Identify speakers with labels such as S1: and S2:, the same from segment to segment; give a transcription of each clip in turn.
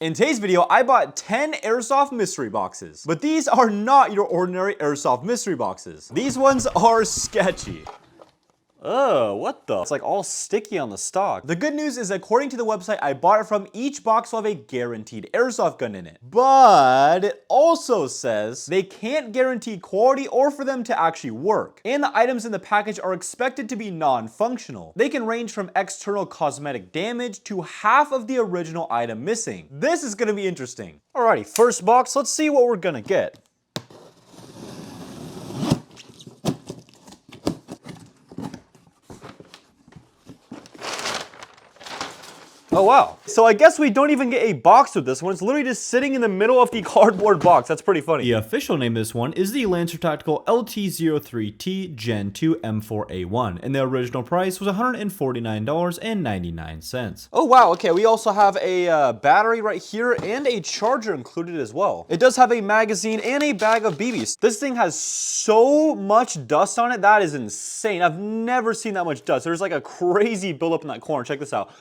S1: In today's video, I bought 10 Airsoft mystery boxes. But these are not your ordinary Airsoft mystery boxes. These ones are sketchy. Oh, what the? It's like all sticky on the stock. The good news is, according to the website I bought it from, each box will have a guaranteed airsoft gun in it. But it also says they can't guarantee quality or for them to actually work. And the items in the package are expected to be non-functional. They can range from external cosmetic damage to half of the original item missing. This is gonna be interesting. Alrighty, first box, let's see what we're gonna get. Oh wow. So I guess we don't even get a box with this one. It's literally just sitting in the middle of the cardboard box. That's pretty funny.
S2: The official name of this one is the Lancer Tactical LT03T Gen 2 M4A1, and the original price was $149.99.
S1: Oh wow, okay, we also have a battery right here and a charger included as well. It does have a magazine and a bag of BBs. This thing has so much dust on it, that is insane. I've never seen that much dust. There's like a crazy buildup in that corner. Check this out.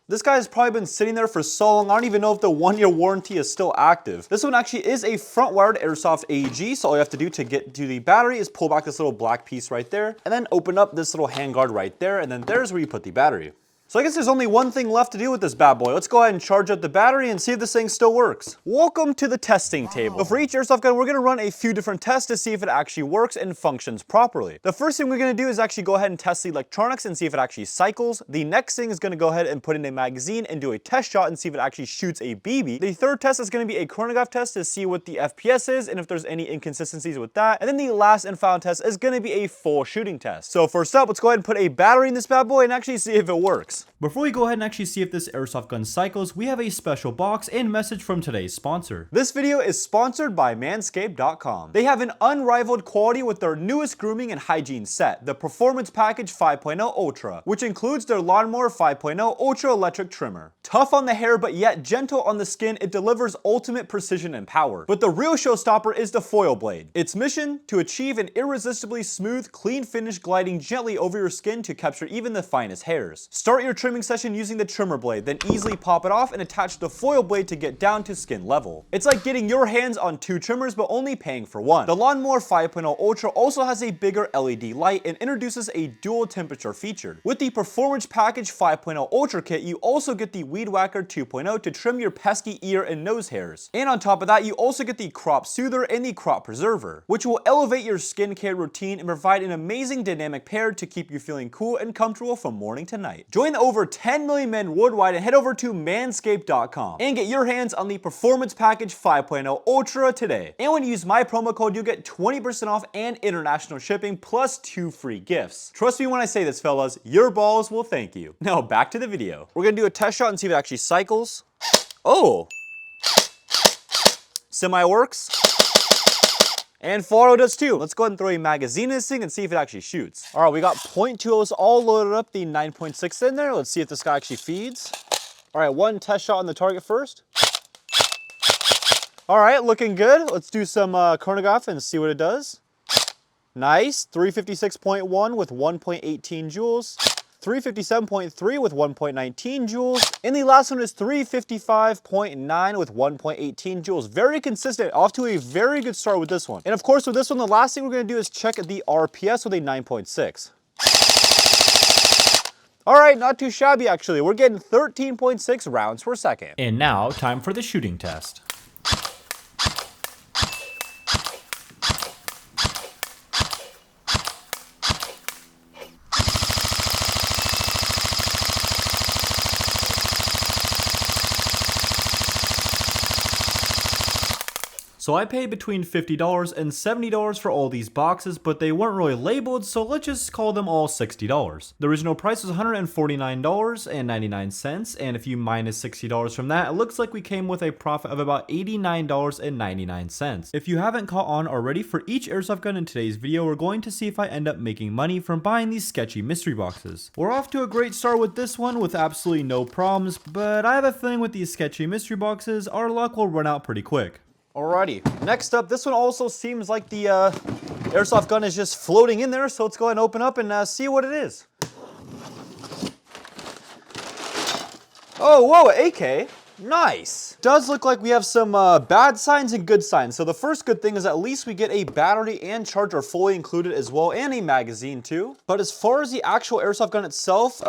S1: This guy has probably been sitting there for so long, I don't even know if the 1-year warranty is still active. This one actually is a front wired Airsoft AEG, so all you have to do to get to the battery is pull back this little black piece right there, and then open up this little handguard right there, and then there's where you put the battery. So I guess there's only one thing left to do with this bad boy. Let's go ahead and charge up the battery and see if this thing still works. Welcome to the testing table. So for each airsoft gun, we're gonna run a few different tests to see if it actually works and functions properly. The first thing we're gonna do is actually go ahead and test the electronics and see if it actually cycles. The next thing is gonna go ahead and put in a magazine and do a test shot and see if it actually shoots a BB. The third test is gonna be a chronograph test to see what the FPS is and if there's any inconsistencies with that. And then the last and final test is gonna be a full shooting test. So first up, let's go ahead and put a battery in this bad boy and actually see if it works.
S2: Before we go ahead and actually see if this airsoft gun cycles, we have a special box and message from today's sponsor.
S1: This video is sponsored by Manscaped.com. They have an unrivaled quality with their newest grooming and hygiene set, the Performance Package 5.0 Ultra, which includes their Lawnmower 5.0 Ultra Electric Trimmer. Tough on the hair but yet gentle on the skin, it delivers ultimate precision and power. But the real showstopper is the foil blade. Its mission? To achieve an irresistibly smooth, clean finish gliding gently over your skin to capture even the finest hairs. Start your trimming session using the trimmer blade, then easily pop it off and attach the foil blade to get down to skin level. It's like getting your hands on two trimmers but only paying for one. The Lawnmower 5.0 Ultra also has a bigger LED light and introduces a dual temperature feature. With the Performance Package 5.0 Ultra kit, you also get the Weed Whacker 2.0 to trim your pesky ear and nose hairs. And on top of that, you also get the Crop Soother and the Crop Preserver, which will elevate your skincare routine and provide an amazing dynamic pair to keep you feeling cool and comfortable from morning to night. Join the over 10 million men worldwide and head over to Manscaped.com and get your hands on the Performance Package 5.0 Ultra today. And when you use my promo code, you'll get 20% off and international shipping plus 2 free gifts. Trust me when I say this, fellas, your balls will thank you. Now back to the video. We're gonna do a test shot and see if it actually cycles. Oh! Semi works. And Faro does too. Let's go ahead and throw a magazine in this thing and see if it actually shoots. All right, we got .20s all loaded up, the 9.6 in there. Let's see if this guy actually feeds. All right, one test shot on the target first. All right, looking good. Let's do some chronograph and see what it does. Nice, 356.1 with 1.18 joules. 357.3 with 1.19 joules. And the last one is 355.9 with 1.18 joules. Very consistent, off to a very good start with this one. And of course with this one, the last thing we're gonna do is check the RPS with a 9.6. All right, not too shabby actually. We're getting 13.6 rounds per second.
S2: And now, time for the shooting test. So I paid between $50 and $70 for all these boxes, but they weren't really labeled, so let's just call them all $60. The original price was $149.99, and if you minus $60 from that, it looks like we came with a profit of about $89.99. If you haven't caught on already, for each airsoft gun in today's video, we're going to see if I end up making money from buying these sketchy mystery boxes. We're off to a great start with this one with absolutely no problems, but I have a feeling with these sketchy mystery boxes, our luck will run out pretty quick.
S1: Alrighty, next up, this one also seems like the airsoft gun is just floating in there, so let's go ahead and open up and see what it is. Oh, whoa, AK. Nice. Does look like we have some bad signs and good signs. So the first good thing is at least we get a battery and charger fully included as well, and a magazine too. But as far as the actual airsoft gun itself,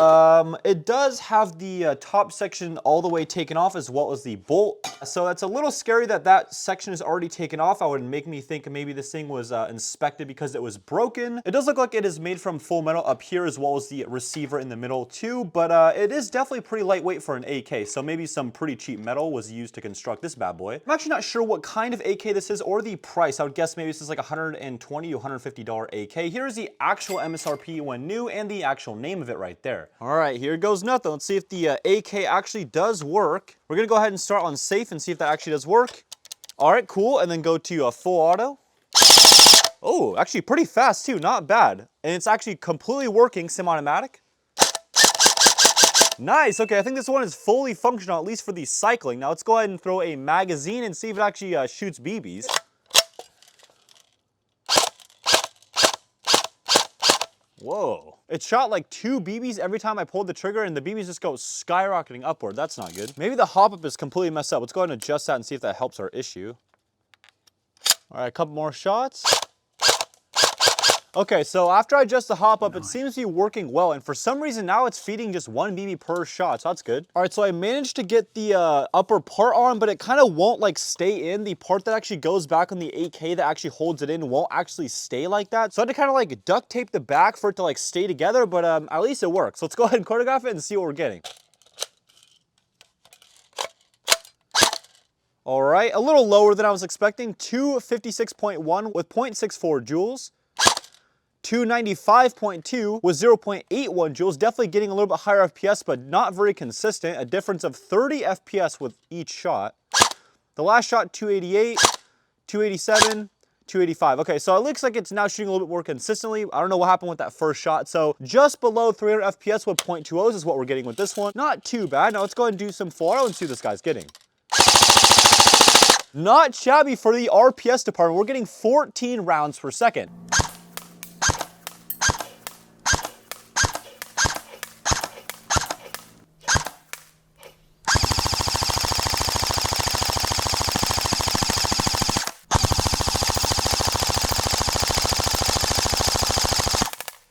S1: it does have the top section all the way taken off as well as the bolt. So it's a little scary that that section is already taken off. I would make me think maybe this thing was inspected because it was broken. It does look like it is made from full metal up here as well as the receiver in the middle too, but it is definitely pretty lightweight for an AK. So maybe some pretty cheap metal was used to construct this bad boy. I'm actually not sure what kind of AK this is or the price. I would guess maybe this is like $120 to $150 AK. Here's the actual MSRP when new and the actual name of it right there. All right, here goes nothing. Let's see if the AK actually does work. We're gonna go ahead and start on safe and see if that actually does work. All right, cool, and then go to full auto. Oh, actually pretty fast too, not bad. And it's actually completely working, semi-automatic. Nice, okay, I think this one is fully functional, at least for the cycling. Now let's go ahead and throw a magazine and see if it actually shoots BBs. Whoa. It shot like 2 BBs every time I pulled the trigger, and the BBs just go skyrocketing upward. That's not good. Maybe the hop-up is completely messed up. Let's go ahead and adjust that and see if that helps our issue. All right, a couple more shots. Okay, so after I adjust the hop up, it seems to be working well, and for some reason now it's feeding just 1 BB per shot, so that's good. All right, so I managed to get the upper part on, but it kind of won't like stay in. The part that actually goes back on the AK that actually holds it in won't actually stay like that. So I had to kind of like duct tape the back for it to like stay together, but at least it works. So let's go ahead and chronograph it and see what we're getting. All right, a little lower than I was expecting, 256.1 with 0.64 joules. 295.2 with 0.81 joules, definitely getting a little bit higher FPS, but not very consistent. A difference of 30 FPS with each shot. The last shot, 288, 287, 285. Okay, so it looks like it's now shooting a little bit more consistently. I don't know what happened with that first shot. So just below 300 FPS with 0.20s is what we're getting with this one. Not too bad. Now let's go ahead and do some full auto and see what this guy's getting. Not shabby for the RPS department. We're getting 14 rounds per second.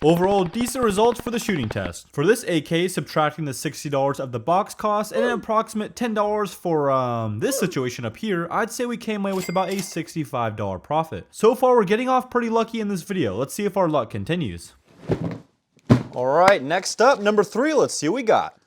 S2: Overall, decent results for the shooting test. For this AK, subtracting the $60 of the box cost and an approximate $10 for this situation up here, I'd say we came away with about a $65 profit. So far, we're getting off pretty lucky in this video. Let's see if our luck continues.
S1: All right, next up, number 3, let's see what we got.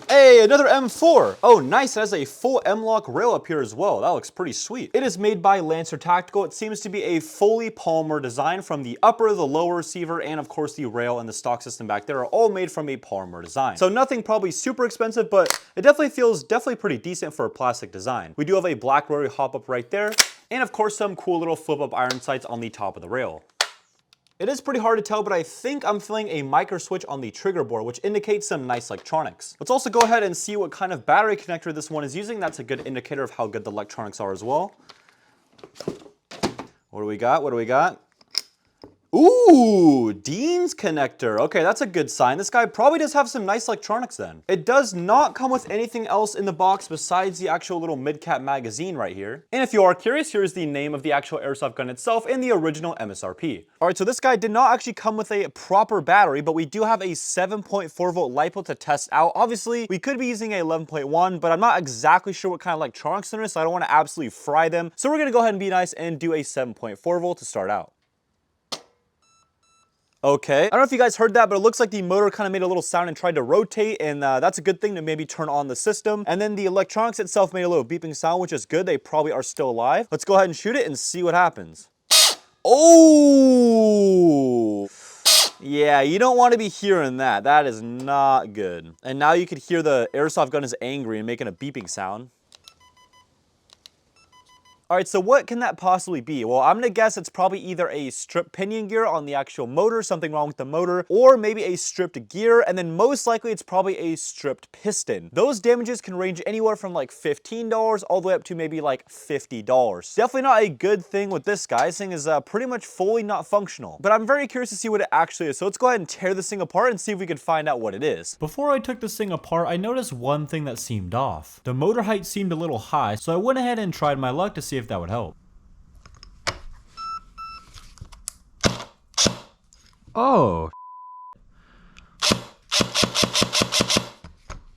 S1: Hey, another M4. Oh, nice. It has a full M-LOK rail up here as well. That looks pretty sweet. It is made by Lancer Tactical. It seems to be a fully polymer design from the upper, the lower receiver, and of course the rail and the stock system back there are all made from a polymer design. So nothing probably super expensive, but it definitely feels pretty decent for a plastic design. We do have a black rotary hop-up right there, and of course some cool little flip-up iron sights on the top of the rail. It is pretty hard to tell, but I think I'm feeling a micro switch on the trigger board, which indicates some nice electronics. Let's also go ahead and see what kind of battery connector this one is using. That's a good indicator of how good the electronics are as well. What do we got? What do we got? Ooh, Dean's connector. Okay, that's a good sign. This guy probably does have some nice electronics then. It does not come with anything else in the box besides the actual little mid-cap magazine right here. And if you are curious, here's the name of the actual airsoft gun itself and the original MSRP. All right, so this guy did not actually come with a proper battery, but we do have a 7.4 volt LiPo to test out. Obviously, we could be using a 11.1, but I'm not exactly sure what kind of electronics in it, so I don't want to absolutely fry them. So we're gonna go ahead and be nice and do a 7.4 volt to start out. Okay, I don't know if you guys heard that, but it looks like the motor kind of made a little sound and tried to rotate, and that's a good thing to maybe turn on the system. And then the electronics itself made a little beeping sound, which is good. They probably are still alive. Let's go ahead and shoot it and see what happens. Oh! Yeah, you don't want to be hearing that. That is not good. And now you could hear the airsoft gun is angry and making a beeping sound. Alright, so what can that possibly be? Well, I'm gonna guess it's probably either a stripped pinion gear on the actual motor, something wrong with the motor, or maybe a stripped gear, and then most likely it's probably a stripped piston. Those damages can range anywhere from like $15 all the way up to maybe like $50. Definitely not a good thing with this guy. This thing is pretty much fully not functional. But I'm very curious to see what it actually is, so let's go ahead and tear this thing apart and see if we can find out what it is.
S2: Before I took this thing apart, I noticed one thing that seemed off. The motor height seemed a little high, so I went ahead and tried my luck to see if that would help. Oh.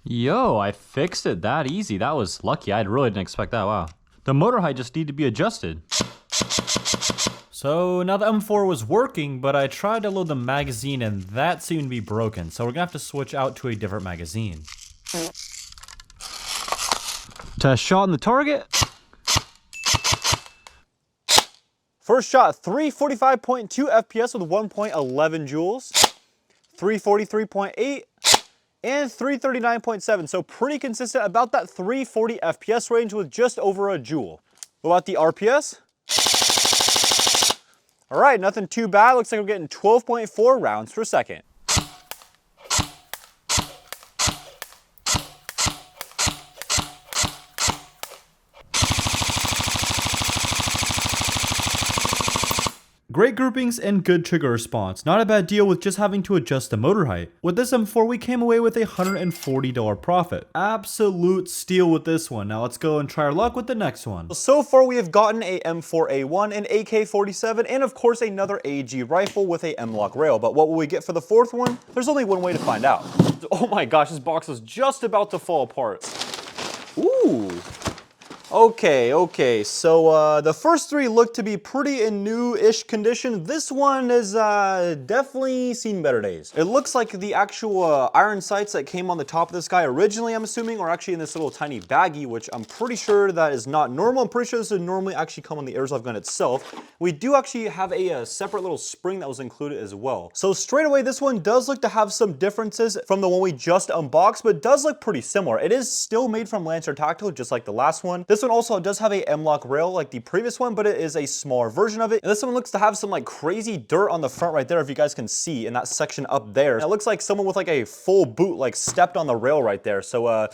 S2: Yo, I fixed it that easy. That was lucky. I really didn't expect that. Wow. The motor height just needed to be adjusted. So now the M4 was working, but I tried to load the magazine and that seemed to be broken. So we're gonna have to switch out to a different magazine. Test shot on the target.
S1: First shot, 345.2 FPS with 1.11 joules, 343.8, and 339.7. So pretty consistent, about that 340 FPS range with just over a joule. What about the RPS? All right, nothing too bad. Looks like we're getting 12.4 rounds per second.
S2: Great groupings and good trigger response. Not a bad deal with just having to adjust the motor height. With this M4, we came away with a $140 profit. Absolute steal with this one. Now let's go and try our luck with the next one.
S1: So far we have gotten a M4A1, an AK-47, and of course another AG rifle with a M-LOK rail. But what will we get for the fourth one? There's only one way to find out. Oh my gosh, this box is just about to fall apart. Ooh. Okay, so the first three look to be pretty in new-ish condition. This one has definitely seen better days. It looks like the actual iron sights that came on the top of this guy originally, I'm assuming, are actually in this little tiny baggie, which I'm pretty sure that is not normal. I'm pretty sure this would normally actually come on the airsoft gun itself. We do actually have a separate little spring that was included as well. So straight away, this one does look to have some differences from the one we just unboxed, but does look pretty similar. It is still made from Lancer Tactical, just like the last one. This one also does have a M-LOK rail like the previous one, but it is a smaller version of it. And this one looks to have some like crazy dirt on the front right there, if you guys can see in that section up there. And it looks like someone with like a full boot like stepped on the rail right there. So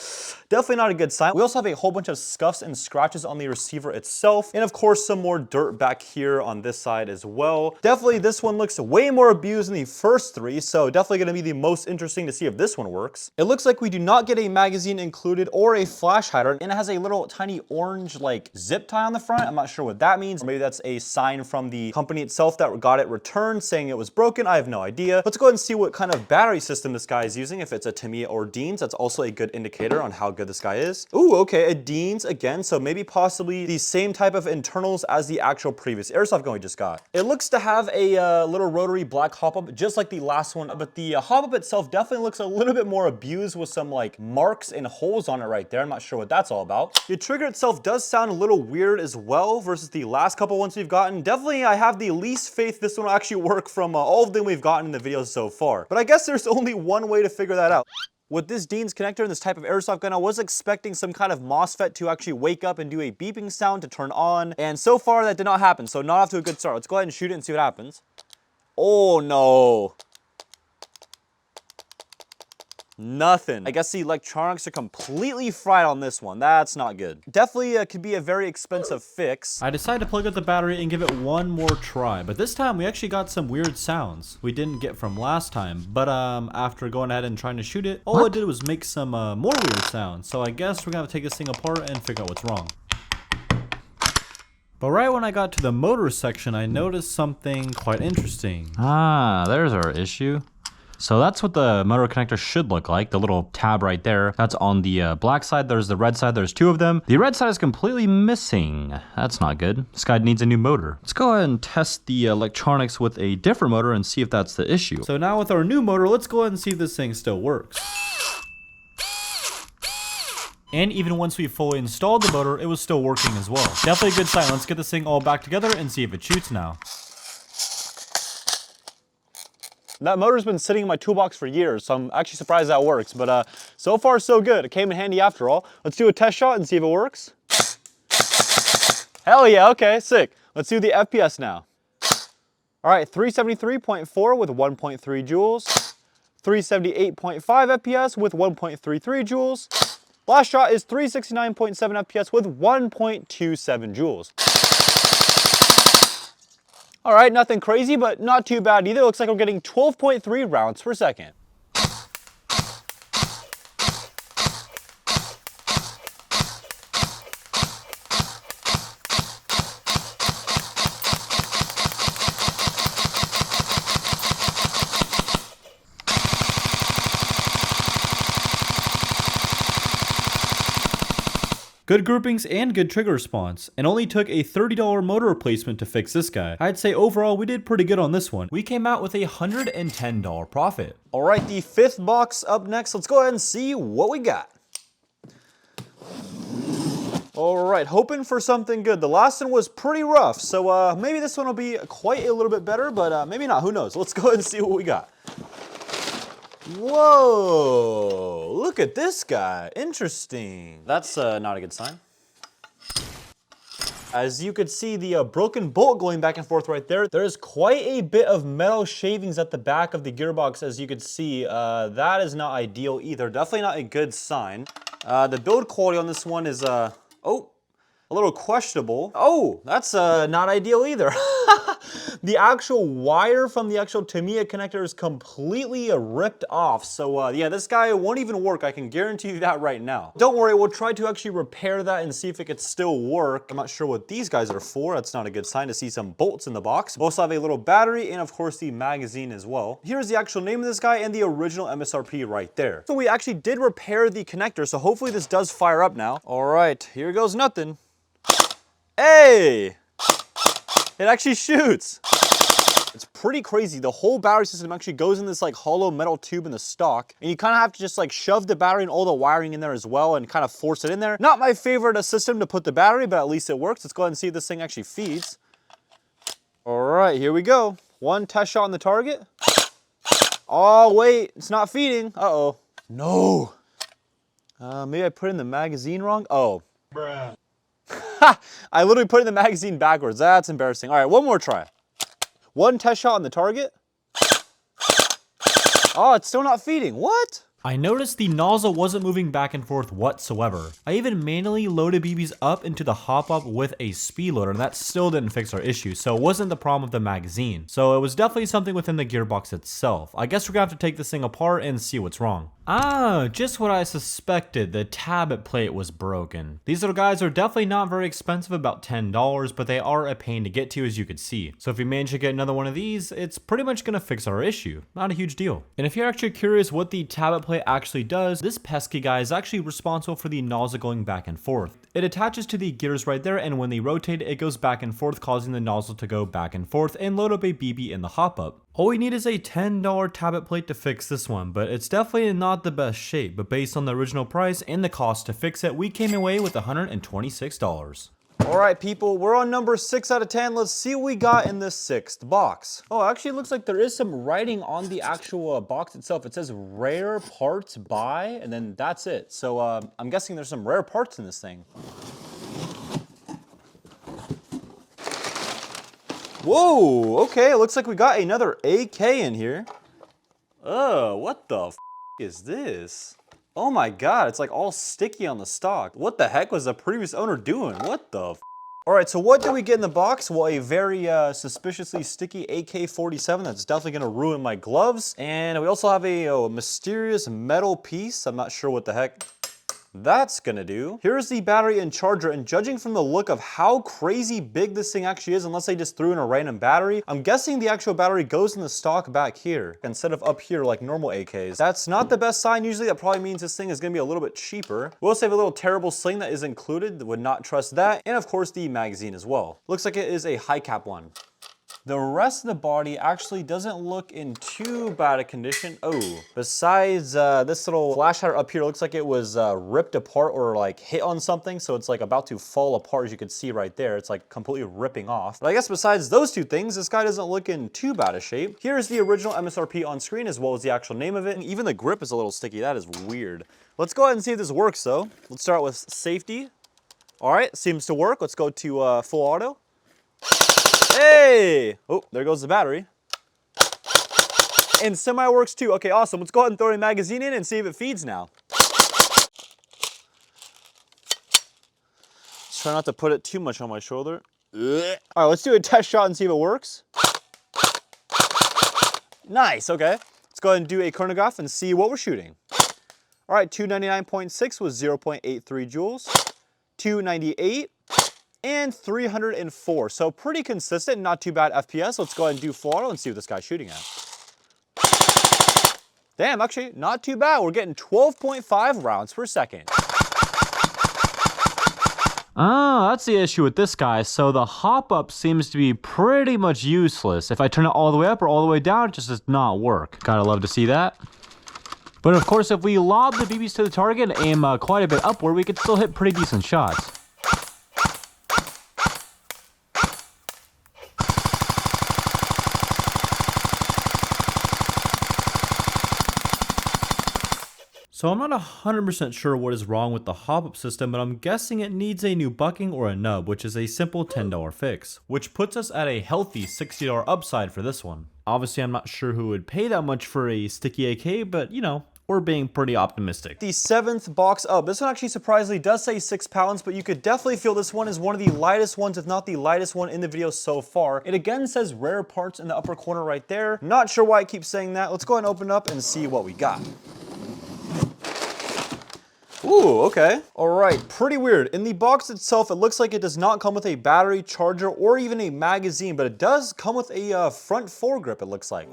S1: definitely not a good sign. We also have a whole bunch of scuffs and scratches on the receiver itself. And of course, some more dirt back here on this side as well. Definitely this one looks way more abused than the first three. So definitely gonna be the most interesting to see if this one works. It looks like we do not get a magazine included or a flash hider. And it has a little tiny orange like zip tie on the front. I'm not sure what that means. Or maybe that's a sign from the company itself that got it returned saying it was broken. I have no idea. Let's go ahead and see what kind of battery system this guy is using. If it's a Tamiya or Dean's, that's also a good indicator on how good this guy is. Ooh, okay, a Dean's again. So maybe possibly the same type of internals as the actual previous airsoft gun we just got. It looks to have a little rotary black hop-up just like the last one, but the hop-up itself definitely looks a little bit more abused with some like marks and holes on it right there. I'm not sure what that's all about. The trigger itself does sound a little weird as well versus the last couple ones we've gotten. Definitely I have the least faith this one will actually work from all of them we've gotten in the videos so far. But I guess there's only one way to figure that out. With this Dean's connector and this type of airsoft gun, I was expecting some kind of MOSFET to actually wake up and do a beeping sound to turn on. And so far that did not happen, so not off to a good start. Let's go ahead and shoot it and see what happens. Oh no. Nothing. I guess the electronics are completely fried on this one. That's not good. Definitely could be a very expensive fix.
S2: I decided to plug up the battery and give it one more try, but this time we actually got some weird sounds we didn't get from last time. But after going ahead and trying to shoot it, all I did was make some more weird sounds. So I guess we're gonna have to take this thing apart and figure out what's wrong. But right when I got to the motor section, I noticed something quite interesting. Ah, there's our issue. So that's what the motor connector should look like, the little tab right there. That's on the black side, there's the red side, there's two of them. The red side is completely missing. That's not good. This guy needs a new motor. Let's go ahead and test the electronics with a different motor and see if that's the issue. So now with our new motor, let's go ahead and see if this thing still works. And even once we fully installed the motor, it was still working as well. Definitely a good sign. Let's get this thing all back together and see if it shoots now.
S1: That motor's been sitting in my toolbox for years, so I'm actually surprised that works. But so far, so good. It came in handy after all. Let's do a test shot and see if it works. Hell yeah, okay, sick. Let's do the FPS now. All right, 373.4 with 1.3 joules. 378.5 FPS with 1.33 joules. Last shot is 369.7 FPS with 1.27 joules. All right, nothing crazy, but not too bad either. Looks like we're getting 12.3 rounds per second.
S2: Good groupings and good trigger response, and only took a $30 motor replacement to fix this guy. I'd say overall we did pretty good on this one. We came out with a $110 profit.
S1: All right, the fifth box up next. Let's go ahead and see what we got. All right, hoping for something good. The last one was pretty rough, so maybe this one will be quite a little bit better, but maybe not, who knows. Let's go ahead and see what we got. Whoa, look at this guy, interesting. That's not a good sign. As you could see, the broken bolt going back and forth right there. There's quite a bit of metal shavings at the back of the gearbox, as you could see. That is not ideal either, definitely not a good sign. The build quality on this one is, oh, a little questionable. Oh, that's not ideal either. The actual wire from the actual Tamiya connector is completely ripped off. So yeah, this guy won't even work. I can guarantee you that right now. Don't worry, we'll try to actually repair that and see if it could still work. I'm not sure what these guys are for. That's not a good sign to see some bolts in the box. We also have a little battery and of course the magazine as well. Here's the actual name of this guy and the original MSRP right there. So we actually did repair the connector. So hopefully this does fire up now. All right, here goes nothing. Hey! It actually shoots. It's pretty crazy. The whole battery system actually goes in this like hollow metal tube in the stock, and you kind of have to just like shove the battery and all the wiring in there as well and kind of force it in there. Not my favorite system to put the battery, but at least it works. Let's go ahead and see if this thing actually feeds. All right, here we go. One test shot on the target. Oh wait, it's not feeding. Uh-oh. No. Maybe I put in the magazine wrong. Oh. Bruh. I literally put in the magazine backwards. That's embarrassing. All right, one more try. One test shot on the target. Oh, it's still not feeding. What?
S2: I noticed the nozzle wasn't moving back and forth whatsoever. I even manually loaded BBs up into the hop-up with a speed loader, and that still didn't fix our issue, so it wasn't the problem with the magazine. So it was definitely something within the gearbox itself. I guess we're gonna have to take this thing apart and see what's wrong. Ah, just what I suspected, the tablet plate was broken. These little guys are definitely not very expensive, about $10, but they are a pain to get to, as you could see. So if we manage to get another one of these, it's pretty much gonna fix our issue. Not a huge deal. And if you're actually curious what the tablet plate actually does, this pesky guy is actually responsible for the nozzle going back and forth. It attaches to the gears right there, and when they rotate, it goes back and forth, causing the nozzle to go back and forth and load up a BB in the hop-up. All we need is a $10 tablet plate to fix this one, but it's definitely not the best shape, but based on the original price and the cost to fix it, we came away with $126.
S1: All right, people, we're on number 6 out of 10. Let's see what we got in this 6th box. Oh, actually, it looks like there is some writing on the actual box itself. It says rare parts by, and then that's it. So I'm guessing there's some rare parts in this thing. Whoa, okay, it looks like we got another AK in here. What the f is this? Oh my god, it's like all sticky on the stock. What the heck was the previous owner doing? What the f? All right, so what did we get in the box? Well, a very suspiciously sticky AK-47 that's definitely gonna ruin my gloves. And we also have a mysterious metal piece. I'm not sure what the heck that's gonna do. Here's the battery and charger, and judging from the look of how crazy big this thing actually is, unless they just threw in a random battery, I'm guessing the actual battery goes in the stock back here instead of up here like normal AKs. That's not the best sign. Usually that probably means this thing is gonna be a little bit cheaper. We also have a little terrible sling that is included. Would not trust that. And of course the magazine as well. Looks like it is a high cap one. The rest of the body actually doesn't look in too bad a condition. Oh, besides this little flash hider up here, looks like it was ripped apart or like hit on something. So it's like about to fall apart, as you can see right there. It's like completely ripping off. But I guess besides those two things, this guy doesn't look in too bad a shape. Here's the original MSRP on screen, as well as the actual name of it. And even the grip is a little sticky. That is weird. Let's go ahead and see if this works though. Let's start with safety. All right, seems to work. Let's go to full auto. Hey! Oh, there goes the battery. And semi works too. Okay, awesome. Let's go ahead and throw a magazine in and see if it feeds now. Let's try not to put it too much on my shoulder. All right, let's do a test shot and see if it works. Nice, okay. Let's go ahead and do a chronograph and see what we're shooting. All right, 299.6 was 0.83 joules, 298, and 304. So pretty consistent, not too bad FPS. Let's go ahead and do full auto and see what this guy's shooting at. Damn, actually, not too bad. We're getting 12.5 rounds per second.
S2: Ah, that's the issue with this guy. So the hop up seems to be pretty much useless. If I turn it all the way up or all the way down, it just does not work. Gotta love to see that. But of course, if we lob the BBs to the target and aim quite a bit upward, we could still hit pretty decent shots. So I'm not 100% sure what is wrong with the hop-up system, but I'm guessing it needs a new bucking or a nub, which is a simple $10 fix, which puts us at a healthy $60 upside for this one. Obviously, I'm not sure who would pay that much for a sticky AK, but you know, we're being pretty optimistic.
S1: The 7th box up. This one actually surprisingly does say 6 pounds, but you could definitely feel this one is one of the lightest ones, if not the lightest one in the video so far. It again says rare parts in the upper corner right there. Not sure why it keeps saying that. Let's go ahead and open it up and see what we got. Ooh, okay. All right, pretty weird. In the box itself, it looks like it does not come with a battery, charger, or even a magazine, but it does come with a front foregrip, it looks like.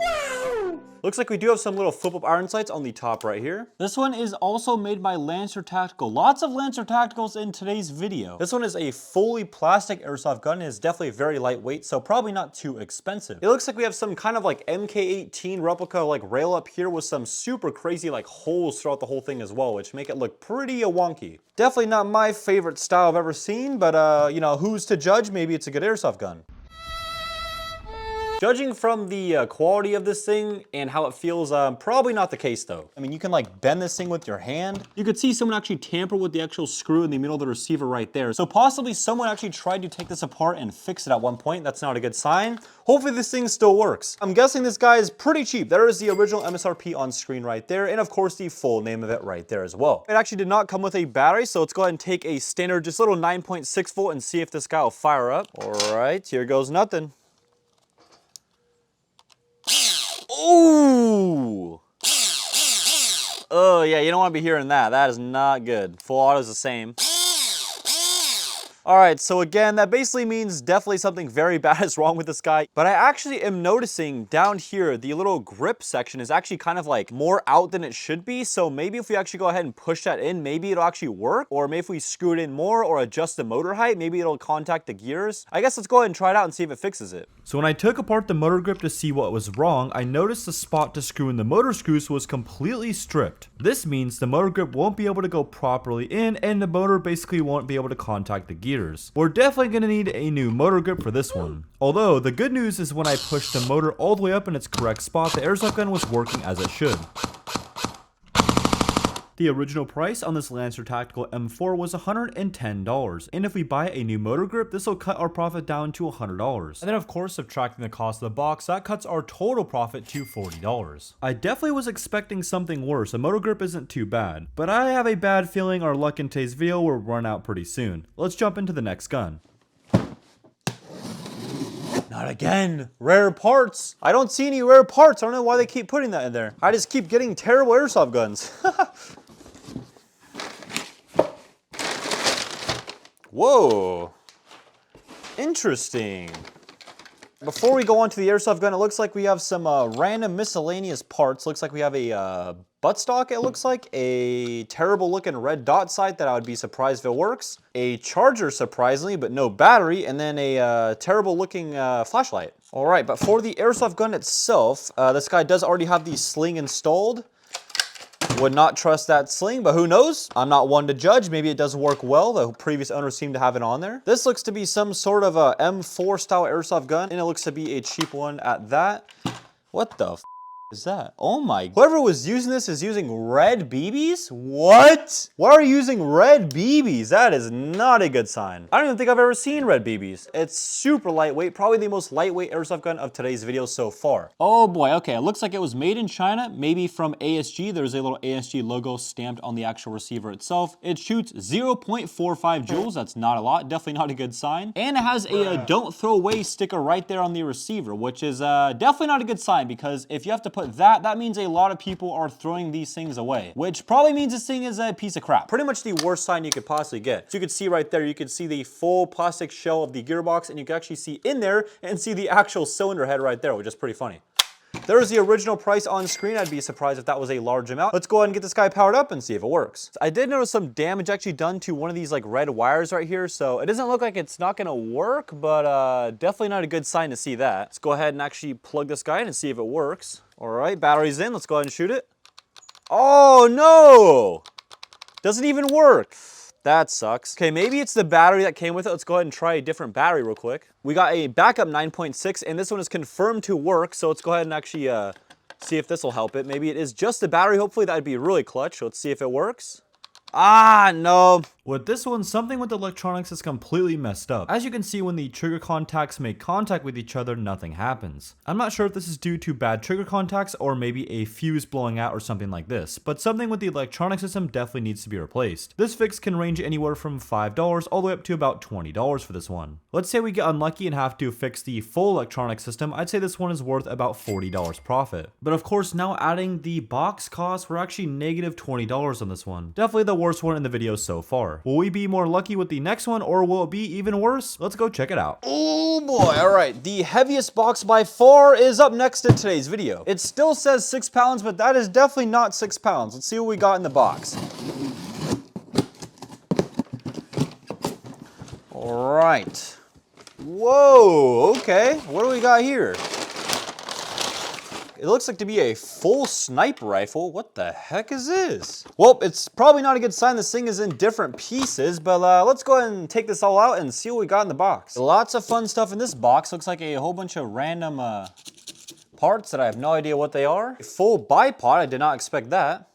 S1: Looks like we do have some little flip-up iron sights on the top right here. This one is also made by Lancer Tactical. Lots of Lancer Tacticals in today's video. This one is a fully plastic airsoft gun and is definitely very lightweight, so probably not too expensive. It looks like we have some kind of like MK18 replica like rail up here with some super crazy like holes throughout the whole thing as well, which make it look pretty wonky. Definitely not my favorite style I've ever seen, but you know, who's to judge? Maybe it's a good airsoft gun. Judging from the quality of this thing and how it feels, probably not the case though. I mean, you can like bend this thing with your hand. You could see someone actually tamper with the actual screw in the middle of the receiver right there. So possibly someone actually tried to take this apart and fix it at one point. That's not a good sign. Hopefully this thing still works. I'm guessing this guy is pretty cheap. There is the original MSRP on screen right there. And of course the full name of it right there as well. It actually did not come with a battery. So let's go ahead and take a standard, just little 9.6 volt and see if this guy will fire up. All right, here goes nothing. Ooh! Oh yeah, you don't want to be hearing that. That is not good. Full auto is the same. All right, so again, that basically means definitely something very bad is wrong with this guy. But I actually am noticing down here, the little grip section is actually kind of like more out than it should be. So maybe if we actually go ahead and push that in, maybe it'll actually work. Or maybe if we screw it in more or adjust the motor height, maybe it'll contact the gears. I guess let's go ahead and try it out and see if it fixes it.
S2: So when I took apart the motor grip to see what was wrong, I noticed the spot to screw in the motor screws was completely stripped. This means the motor grip won't be able to go properly in and the motor basically won't be able to contact the gears. We're definitely going to need a new motor grip for this one. Although, the good news is when I pushed the motor all the way up in its correct spot, the airsoft gun was working as it should. The original price on this Lancer Tactical M4 was $110, and if we buy a new motor grip, this will cut our profit down to $100. And then of course, subtracting the cost of the box, that cuts our total profit to $40. I definitely was expecting something worse. A motor grip isn't too bad, but I have a bad feeling our luck in today's video will run out pretty soon. Let's jump into the next gun.
S1: Not again. Rare parts. I don't see any rare parts. I don't know why they keep putting that in there. I just keep getting terrible airsoft guns. Whoa. Interesting. Before we go on to the airsoft gun, it looks like we have some random miscellaneous parts. Looks like we have a buttstock, it looks like. A terrible looking red dot sight that I would be surprised if it works. A charger, surprisingly, but no battery. And then a terrible looking flashlight. All right, but for the airsoft gun itself, this guy does already have the sling installed. Would not trust that sling, but who knows? I'm not one to judge. Maybe it does work well. The previous owner seemed to have it on there. This looks to be some sort of a M4 style airsoft gun, and it looks to be a cheap one at that. What the f? is that? Oh my, whoever was using this is using red BBs? What? Why are you using red BBs? That is not a good sign. I don't even think I've ever seen red BBs. It's super lightweight, probably the most lightweight airsoft gun of today's video so far. Oh boy, okay, it looks like it was made in China, maybe from ASG. There's a little ASG logo stamped on the actual receiver itself. It shoots 0.45 joules, that's not a lot, definitely not a good sign. And it has a don't throw away sticker right there on the receiver, which is definitely not a good sign, because if you have to put that means a lot of people are throwing these things away, which probably means this thing is a piece of crap. Pretty much the worst sign you could possibly get. So you can see right there, you can see the full plastic shell of the gearbox, and you can actually see in there and see the actual cylinder head right there, which is pretty funny. There's the original price on screen. I'd be surprised if that was a large amount. Let's go ahead and get this guy powered up and see if it works. I did notice some damage actually done to one of these like red wires right here, so it doesn't look like it's not gonna work, but definitely not a good sign to see that. Let's go ahead and actually plug this guy in and see if it works. All right, battery's in. Let's go ahead and shoot it. Oh no! Doesn't even work. That sucks. Okay, maybe it's the battery that came with it. Let's go ahead and try a different battery real quick. We got a backup 9.6, and this one is confirmed to work, so let's go ahead and actually see if this will help it. Maybe it is just the battery. Hopefully that would be really clutch. Let's see if it works. Ah, no.
S2: With this one, something with the electronics is completely messed up. As you can see, when the trigger contacts make contact with each other, nothing happens. I'm not sure if this is due to bad trigger contacts or maybe a fuse blowing out or something like this, but something with the electronic system definitely needs to be replaced. This fix can range anywhere from $5 all the way up to about $20 for this one. Let's say we get unlucky and have to fix the full electronic system, I'd say this one is worth about $40 profit. But of course, now adding the box cost, we're actually negative $20 on this one. Definitely the worst one in the video so far. Will we be more lucky with the next one, or will it be even worse? Let's go check it out.
S1: Oh boy, all right. The heaviest box by far is up next in today's video. It still says 6 pounds, but that is definitely not 6 pounds. Let's see what we got in the box. All right. Whoa, okay. What do we got here? It looks like to be a full sniper rifle. What the heck is this? Well, it's probably not a good sign this thing is in different pieces, but let's go ahead and take this all out and see what we got in the box. Lots of fun stuff in this box. Looks like a whole bunch of random parts that I have no idea what they are. A full bipod, I did not expect that.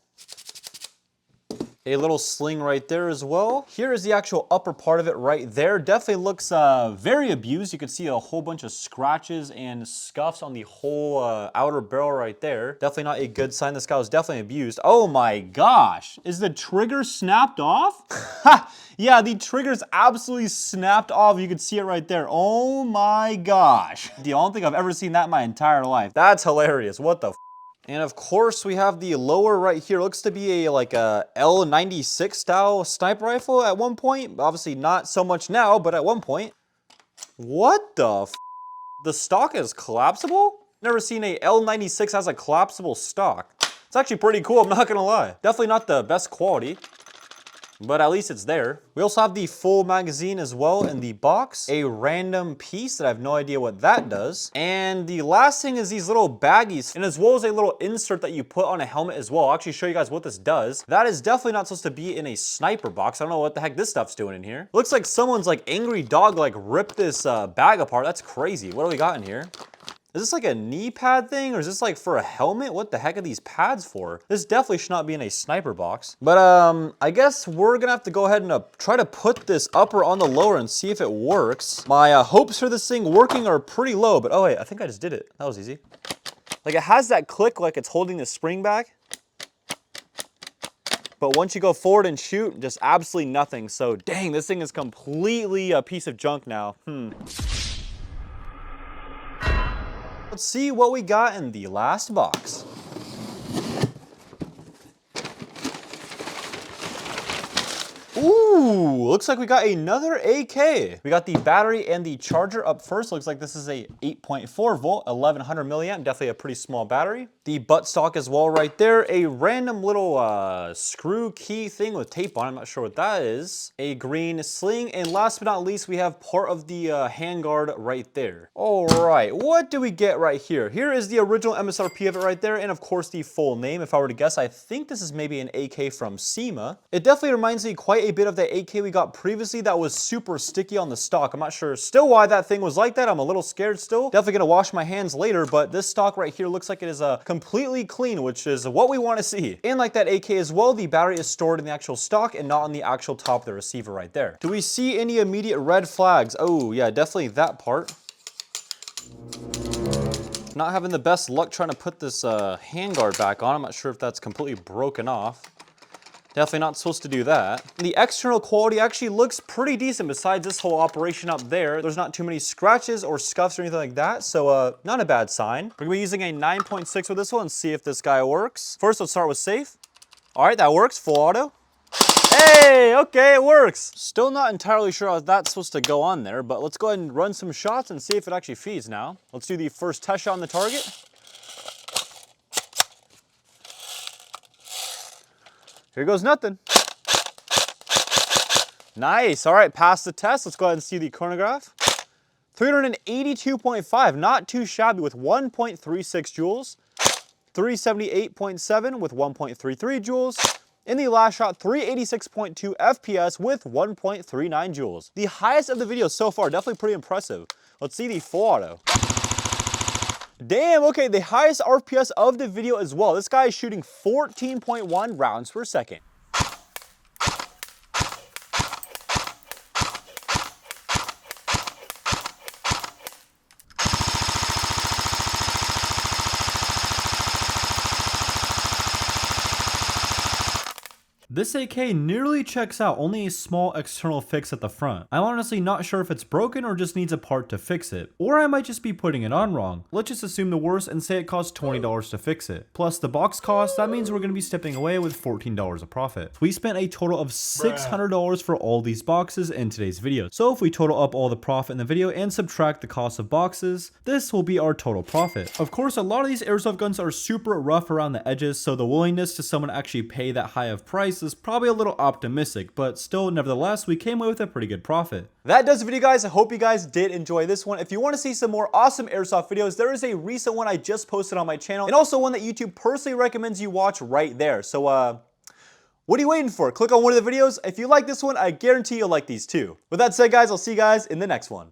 S1: A little sling right there as well. Here is the actual upper part of it right there. Definitely looks very abused. You can see a whole bunch of scratches and scuffs on the whole outer barrel right there. Definitely not a good sign. This guy was definitely abused. Oh my gosh. Is the trigger snapped off? Ha! Yeah, the trigger's absolutely snapped off. You can see it right there. Oh my gosh. I don't think I've ever seen that in my entire life. That's hilarious. What the f? And of course, we have the lower right here. Looks to be a like a L96 style sniper rifle at one point. Obviously not so much now, but at one point. What the f? The stock is collapsible? Never seen a L96 has a collapsible stock. It's actually pretty cool, I'm not gonna lie. Definitely not the best quality, but at least it's there. We also have the full magazine as well in the box. A random piece that I have no idea what that does. And the last thing is these little baggies, and as well as a little insert that you put on a helmet as well. I'll actually show you guys what this does. That is definitely not supposed to be in a sniper box. I don't know what the heck this stuff's doing in here. Looks like someone's like angry dog like ripped this bag apart. That's crazy. What do we got in here? Is this like a knee pad thing, or is this like for a helmet? What the heck are these pads for? This definitely should not be in a sniper box. But I guess we're gonna have to go ahead and try to put this upper on the lower and see if it works. My hopes for this thing working are pretty low, but oh wait, I think I just did it. That was easy. Like it has that click like it's holding the spring back. But once you go forward and shoot, just absolutely nothing. So dang, this thing is completely a piece of junk now. Let's see what we got in the last box. Ooh, looks like we got another AK. We got the battery and the charger up first. Looks like this is a 8.4 volt, 1100 milliamp, definitely a pretty small battery. The buttstock as well right there. A random little screw key thing with tape on it. I'm not sure what that is. A green sling, and last but not least, we have part of the handguard right there. All right, what do we get right here? Here is the original MSRP of it right there, and of course the full name. If I were to guess, I think this is maybe an AK from SEMA. It definitely reminds me quite a bit of the AK we got got previously that was super sticky on the stock. I'm not sure still why that thing was like that. I'm a little scared still. Definitely gonna wash my hands later, but this stock right here looks like it is completely clean, which is what we want to see. And like that AK as well, the battery is stored in the actual stock and not on the actual top of the receiver right there. Do we see any immediate red flags? Oh yeah, definitely that part. Not having the best luck trying to put this handguard back on. I'm not sure if that's completely broken off. Definitely not supposed to do that. The external quality actually looks pretty decent besides this whole operation up there. There's not too many scratches or scuffs or anything like that, so not a bad sign. We're gonna be using a 9.6 with this one and see if this guy works. First, let's start with safe. All right, that works, full auto. Hey, okay, it works. Still not entirely sure how that's supposed to go on there, but let's go ahead and run some shots and see if it actually feeds now. Let's do the first test shot on the target. Here goes nothing. Nice, all right, passed the test. Let's go ahead and see the chronograph. 382.5, not too shabby with 1.36 joules. 378.7 with 1.33 joules. In the last shot, 386.2 FPS with 1.39 joules. The highest of the video so far, definitely pretty impressive. Let's see the full auto. Damn, okay, the highest RPS of the video as well. This guy is shooting 14.1 rounds per second.
S2: This AK nearly checks out, only a small external fix at the front. I'm honestly not sure if it's broken or just needs a part to fix it. Or I might just be putting it on wrong. Let's just assume the worst and say it costs $20 to fix it. Plus the box cost, that means we're going to be stepping away with $14 of profit. We spent a total of $600 for all these boxes in today's video. So if we total up all the profit in the video and subtract the cost of boxes, this will be our total profit. Of course, a lot of these airsoft guns are super rough around the edges, so the willingness to someone actually pay that high of price is probably a little optimistic, but still, nevertheless, we came away with a pretty good profit.
S1: That does the video, guys. I hope you guys did enjoy this one. If you want to see some more awesome airsoft videos, there is a recent one I just posted on my channel, and also one that YouTube personally recommends you watch right there. So, what are you waiting for? Click on one of the videos. If you like this one, I guarantee you'll like these too. With that said, guys, I'll see you guys in the next one.